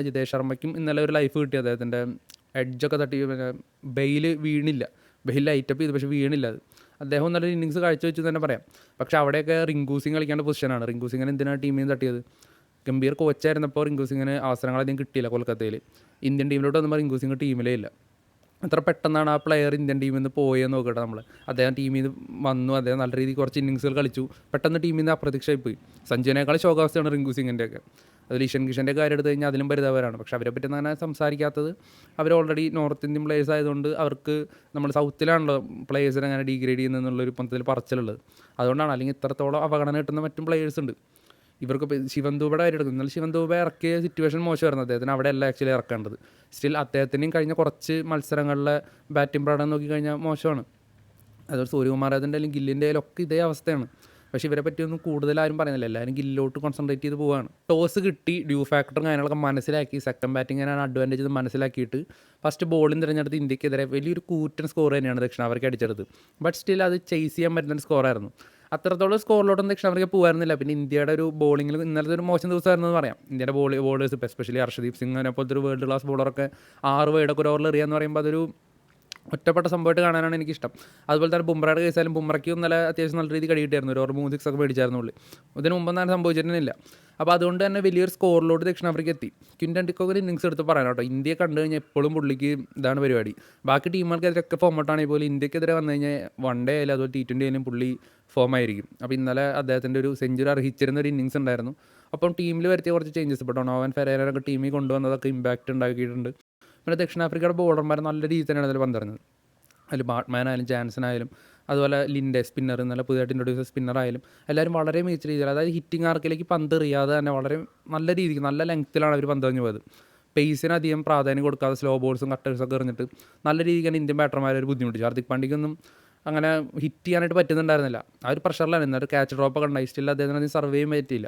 ജിതേഷ് ശർമ്മയ്ക്കും ഇന്നലെ ഒരു ലൈഫ് കിട്ടി. അദ്ദേഹത്തിൻ്റെ എഡ്ജൊക്കെ തട്ടി പിന്നെ ബെയിൽ വീണില്ല. ബെയിൽ ലൈറ്റപ്പ് ചെയ്തു, പക്ഷേ വീണില്ല. അത് അദ്ദേഹം നല്ലൊരു ഇന്നിങ്സ് കാഴ്ചവെച്ചു തന്നെ പറയാം. പക്ഷേ അവിടെയൊക്കെ റിങ്കു സിംഗ് കളിക്കേണ്ട പൊസിഷനാണ്. റിങ്കു സിംഗിന് എന്തിനാണ് ടീമിൽ നിന്ന് തട്ടിയത്? ഗംഭീർ കോച്ചായിരുന്നപ്പോൾ റിങ്കു സിംഗിന് അവസരങ്ങളധികം കിട്ടിയില്ല കൊൽക്കത്തയിൽ. ഇന്ത്യൻ ടീമിലോട്ട് വന്നപ്പോൾ റിങ്കു സിംഗ് ടീമിലേ ഇല്ല. എത്ര പെട്ടെന്നാണ് ആ പ്ലെയർ ഇന്ത്യൻ ടീമിൽ നിന്ന് പോയെന്ന് നോക്കട്ടെ നമ്മൾ. അദ്ദേഹം ടീമിൽ നിന്ന് വന്നു, അദ്ദേഹം നല്ല രീതിയിൽ കുറച്ച് ഇന്നിങ്സുകൾ കളിച്ചു, പെട്ടെന്ന് ടീമിൽ നിന്ന് അപ്രതീക്ഷയായി പോയി. സഞ്ജുവിനേക്കാൾ ശോകാവസ്ഥയാണ് റിങ്കു സിംഗിൻ്റെയൊക്കെ. അതിൽ ഇഷൻ കിഷൻ്റെ കാര്യം എടുത്തു കഴിഞ്ഞാൽ അതിലും പരിതാപകരമാണ്. പക്ഷേ അവരെ പറ്റി അങ്ങനെ സംസാരിക്കാത്തത്, അവർ ഓൾറെഡി നോർത്ത് ഇന്ത്യൻ പ്ലേയേഴ്സ് ആയതുകൊണ്ട് അവർക്ക് നമ്മൾ സൗത്തിലാണല്ലോ പ്ലേയേഴ്സിനെ അങ്ങനെ ഡീഗ്രേഡ് ചെയ്യുന്നതെന്നുള്ളൊരു പന്തത്തിൽ പറച്ചിലുള്ളത്. അതുകൊണ്ടാണ്. അല്ലെങ്കിൽ ഇത്രത്തോളം അവഗണന കിട്ടുന്ന മറ്റും പ്ലേയേഴ്സ് ഉണ്ട്. ഇവർക്ക് ശിവൻ ദൂബയുടെ കാര്യം എടുക്കും. എന്നാൽ ശിവൻ ദൂബ ഇറക്കിയ സിറ്റുവേഷൻ മോശമായിരുന്നു. അദ്ദേഹത്തിന് അവിടെ അല്ല ആക്ച്വലി ഇറക്കേണ്ടത്. സ്റ്റിൽ അദ്ദേഹത്തിനെയും കഴിഞ്ഞ കുറച്ച് മത്സരങ്ങളിലെ ബാറ്റിംഗ് പ്രകടനം നോക്കിക്കഴിഞ്ഞാൽ മോശമാണ്. അതൊരു സൂര്യകുമാർ യാദവിൻ്റെ അല്ലെങ്കിൽ ഗില്ലിൻ്റെ ഒക്കെ ഇതേ അവസ്ഥയാണ്. പക്ഷേ ഇവരെ പറ്റിയൊന്നും കൂടുതൽ ആരും പറയുന്നില്ല. എല്ലാവരും ഗില്ലിലോട്ട് കോൺസെൻട്രേറ്റ് ചെയ്ത് പോവുകയാണ്. ടോസ് കിട്ടി, ഡ്യൂ ഫാക്ടറും കാര്യങ്ങളൊക്കെ മനസ്സിലാക്കി, സെക്കൻഡ് ബാറ്റിങ്ങിനാണ് അഡ്വാൻറ്റേജ് എന്ന് മനസ്സിലാക്കിയിട്ട് ഫസ്റ്റ് ബോളിംഗ് തിരഞ്ഞെടുത്ത് ഇന്ത്യക്കെതിരെ വലിയൊരു കൂറ്റൻ സ്കോർ തന്നെയാണ് ദക്ഷിണാഫ്രിക്ക അടിച്ചെടുത്ത്. ബട്ട് സ്റ്റിൽ അത് ചേസ് ചെയ്യാൻ പറ്റുന്ന സ്കോറായിരുന്നു. അത്രത്തോളം സ്കോറിലോട്ടൊന്നും ദക്ഷിണാഫ്രിക്ക പോകുമായിരുന്നില്ല. പിന്നെ ഇന്ത്യയുടെ ഒരു ബോളിങ്ങിൽ ഇന്നലത്തെ ഒരു മോശം ദിവസമായിരുന്നു എന്ന് പറയാം. ഇന്ത്യയുടെ ബോളേഴ്സ് ഇപ്പോൾ എസ്പെഷ്യലി ഹർഷദീപ് സിംഗിനെ പോലത്തെ ഒരു വേൾഡ് ക്ലാസ് ബോളറൊക്കെ 6 വൈഡൊക്കെ ഒരു ഓവറിൽ എറിയാന്ന് പറയുമ്പോൾ അതൊരു ഒറ്റപ്പെട്ട സംഭവമായിട്ട് കാണാനാണ് എനിക്കിഷ്ടം. അതുപോലെ തന്നെ ബുംറയുടെ കേസായാലും ബുംറയ്ക്ക് ഇന്നലെ അത്യാവശ്യം നല്ല രീതിയിൽ കിട്ടിയായിരുന്നു. ഒരു ഓവർ 3 6 ഒക്കെ മേടിച്ചായിരുന്നു ഉള്ളി. ഇതിന് മുമ്പൊന്നും അങ്ങനെ സംഭവിച്ചിട്ടില്ല. അപ്പോൾ അതുകൊണ്ട് തന്നെ വലിയൊരു സ്കോറിലോട്ട് ദക്ഷിണാഫ്രിക്ക എത്തി. ക്വിൻ്റൻ ഡിക്കോക്ക് ഒരു ഇന്നിങ്സ് എടുത്ത് പറയാം കേട്ടോ. ഇന്ത്യയെ കണ്ടു കഴിഞ്ഞാൽ എപ്പോഴും പുള്ളിക്ക് ഇതാണ് പരിപാടി. ബാക്കി ടീമുകൾക്കെതിരൊക്കെ ഫോമൗട്ടാണെങ്കിൽ പോലും ഇന്ത്യക്കെതിരെ വന്നു കഴിഞ്ഞാൽ വൺ ഡേ ആയാലും അതുപോലെ T20 ആയാലും പുള്ളി ഫോമായിരിക്കും. അപ്പോൾ ഇന്നലെ അദ്ദേഹത്തിൻ്റെ ഒരു സെഞ്ചുറി അർഹിച്ചിരുന്ന ഒരു ഇന്നിങ്സ് ഉണ്ടായിരുന്നു. അപ്പം ടീമിൽ വരുത്തിയ കുറച്ച് ചേഞ്ചസ്, ഇപ്പോൾ ഡൊണോവൻ ഫെരേരൊക്കെ ടീമിൽ കൊണ്ടുവന്നതൊക്കെ ഇമ്പാക്റ്റ് ഉണ്ടാക്കിയിട്ടുണ്ട്. പിന്നെ ദക്ഷിണാഫ്രിക്കയുടെ ബോളർമാർ നല്ല രീതിയിൽ തന്നെയാണ് അതിൽ പന്തെറിഞ്ഞത്. അതിൽ ബാട്ട്മാൻ ആയാലും ജാൻസൺ ആയാലും അതുപോലെ ലിൻഡെ സ്പിന്നർ, നല്ല പുതിയതായിട്ട് ഇൻട്രൊഡ്യൂസ് ചെയ്ത സ്പിന്നർ ആയാലും എല്ലാവരും വളരെ മികച്ച രീതിയിൽ, അതായത് ഹിറ്റിംഗ് ആർക്കിലേക്ക് പന്ത് എറിയാതെ തന്നെ വളരെ നല്ല രീതിക്ക് നല്ല ലെങ്ത്തിലാണ് അവർ പന്തെറിഞ്ഞു പോയത്. പേസിന് അധികം പ്രാധാന്യം കൊടുക്കാതെ സ്ലോ ബോൾസും കട്ടേഴ്സൊക്കെ എറിഞ്ഞിട്ട് നല്ല രീതിക്കാണ് ഇന്ത്യൻ ബാറ്റർമാരെ ഒരു ബുദ്ധിമുട്ട്. ഹാർദിക് പാണ്ഡ്യയ്ക്കൊന്നും അങ്ങനെ ഹിറ്റ് ചെയ്യാനായിട്ട് പറ്റുന്നുണ്ടായിരുന്നില്ല. ആ ഒരു പ്രഷറിലാണ്. എന്നിട്ട് ക്യാച്ച് ഡ്രോപ്പൊക്കെ ഉണ്ടായി. സ്റ്റിൽ അദ്ദേഹത്തിന് സർവേ ചെയ്യാൻ പറ്റിയില്ല.